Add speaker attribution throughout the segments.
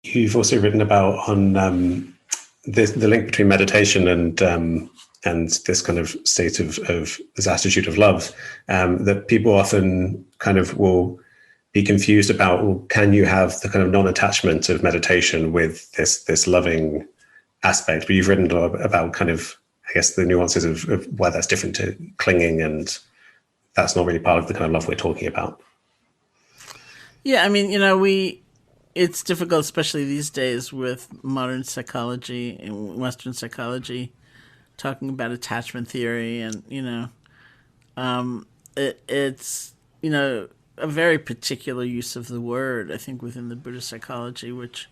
Speaker 1: you've also written about on the link between meditation and this kind of state of this attitude of love, that people often kind of will be confused about, well, can you have the kind of non-attachment of meditation with this loving aspect? But you've written a lot about kind of, I guess, the nuances of why that's different to clinging, and that's not really part of the kind of love we're talking about.
Speaker 2: Yeah, I mean, it's difficult, especially these days with modern psychology and Western psychology, talking about attachment theory, and it's a very particular use of the word, I think, within the Buddhist psychology, which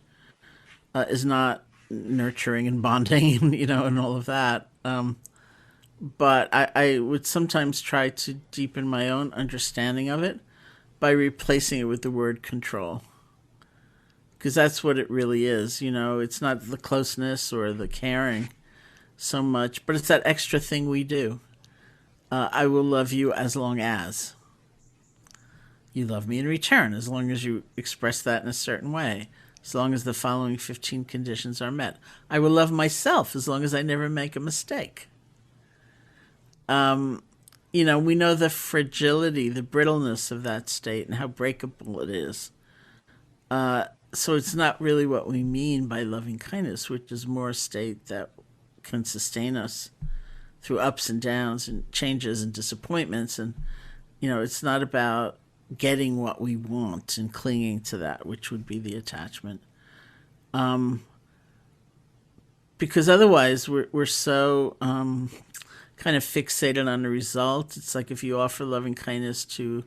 Speaker 2: is not nurturing and bonding, and and all of that. But I would sometimes try to deepen my own understanding of it by replacing it with the word control, because that's what it really is. It's not the closeness or the caring so much, but it's that extra thing we do. I will love you as long as you love me in return, as long as you express that in a certain way, as long as the following 15 conditions are met. I will love myself as long as I never make a mistake. We know the fragility, the brittleness of that state and how breakable it is. So it's not really what we mean by loving kindness, which is more a state that can sustain us through ups and downs and changes and disappointments. And, it's not about getting what we want and clinging to that, which would be the attachment. Because otherwise we're so kind of fixated on the result. It's like if you offer loving kindness to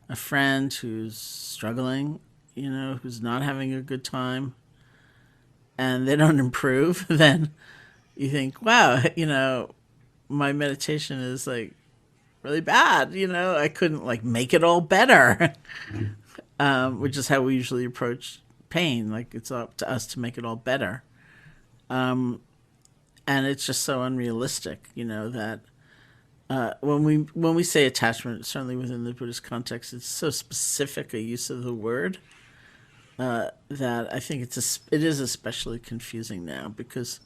Speaker 2: a friend who's struggling, who's not having a good time, and they don't improve, then you think, wow, my meditation is like really bad. I couldn't like make it all better, which is how we usually approach pain. Like it's up to us to make it all better. And it's just so unrealistic, that when we say attachment, certainly within the Buddhist context, it's so specific a use of the word that I think it is especially confusing now, because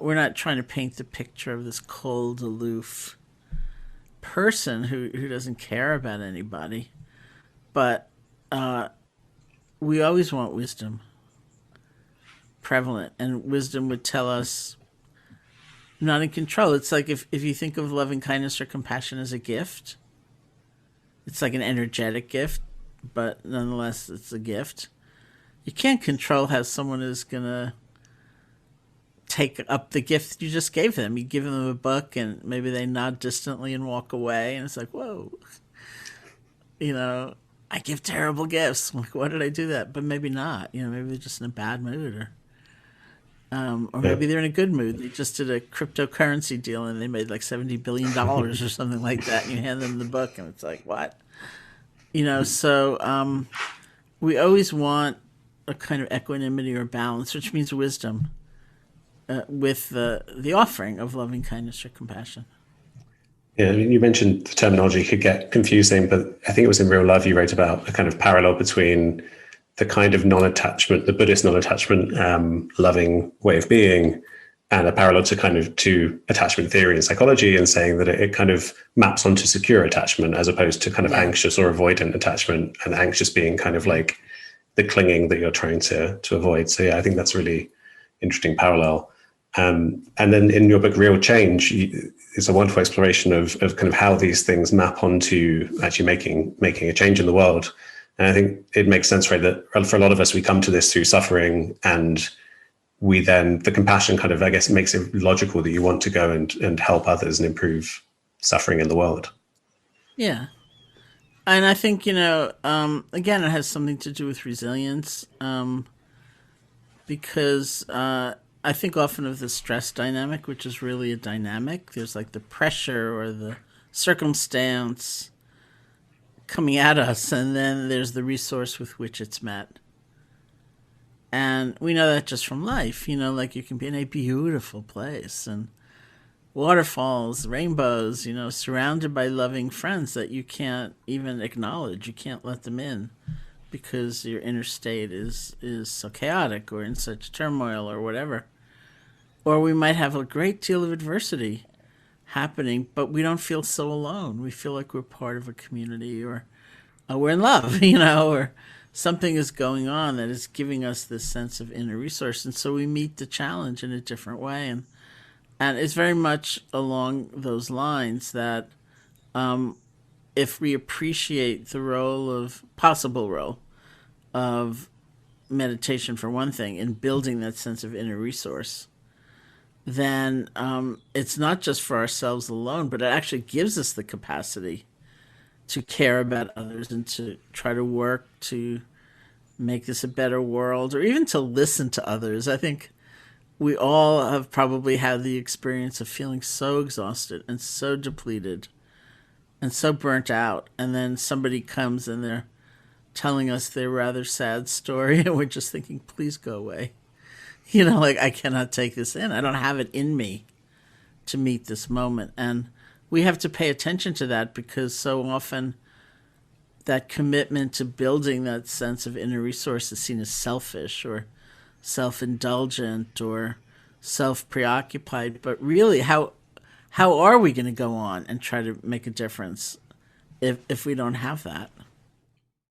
Speaker 2: we're not trying to paint the picture of this cold, aloof person who doesn't care about anybody, but we always want wisdom prevalent, and wisdom would tell us I'm not in control. It's like if you think of loving kindness or compassion as a gift, it's like an energetic gift, but nonetheless it's a gift. You can't control how someone is going to take up the gift you just gave them. You give them a book and maybe they nod distantly and walk away, and it's like, whoa, I give terrible gifts. I'm like, why did I do that? But maybe not. Maybe they're just in a bad mood, or
Speaker 1: Yeah.
Speaker 2: maybe they're in a good mood. They just did a cryptocurrency deal and they made like $70 billion or something like that. And you hand them the book and it's like, what? So we always want a kind of equanimity or balance, which means wisdom, with the offering of loving kindness or compassion.
Speaker 1: Yeah, I mean, you mentioned the terminology could get confusing, but I think it was in Real Love you wrote about a kind of parallel between the kind of non-attachment, the Buddhist non-attachment, loving way of being, and a parallel to attachment theory and psychology, and saying that it kind of maps onto secure attachment as opposed to kind of anxious or avoidant attachment, and anxious being kind of like the clinging that you're trying to avoid. So yeah, I think that's a really interesting parallel. And then in your book, Real Change, it's a wonderful exploration of kind of how these things map onto actually making a change in the world. And I think it makes sense, right, that for a lot of us, we come to this through suffering, and we then, the compassion kind of, I guess, makes it logical that you want to go and help others and improve suffering in the world.
Speaker 2: Yeah. And I think, again, it has something to do with resilience, because I think often of the stress dynamic, which is really a dynamic. There's like the pressure or the circumstance coming at us, and then there's the resource with which it's met. And we know that just from life, like you can be in a beautiful place and waterfalls, rainbows, surrounded by loving friends that you can't even acknowledge. You can't let them in. because your inner state is so chaotic or in such turmoil or whatever. Or we might have a great deal of adversity happening, but we don't feel so alone. We feel like we're part of a community, or we're in love, or something is going on that is giving us this sense of inner resource. And so we meet the challenge in a different way. And it's very much along those lines that if we appreciate the possible role of meditation, for one thing, in building that sense of inner resource, then it's not just for ourselves alone, but it actually gives us the capacity to care about others and to try to work to make this a better world, or even to listen to others. I think we all have probably had the experience of feeling so exhausted and so depleted and so burnt out, and then somebody comes and they're telling us their rather sad story, and we're just thinking, please go away. Like, I cannot take this in. I don't have it in me to meet this moment. And we have to pay attention to that, because so often that commitment to building that sense of inner resource is seen as selfish or self-indulgent or self-preoccupied. But really, how are we going to go on and try to make a difference if we don't have that?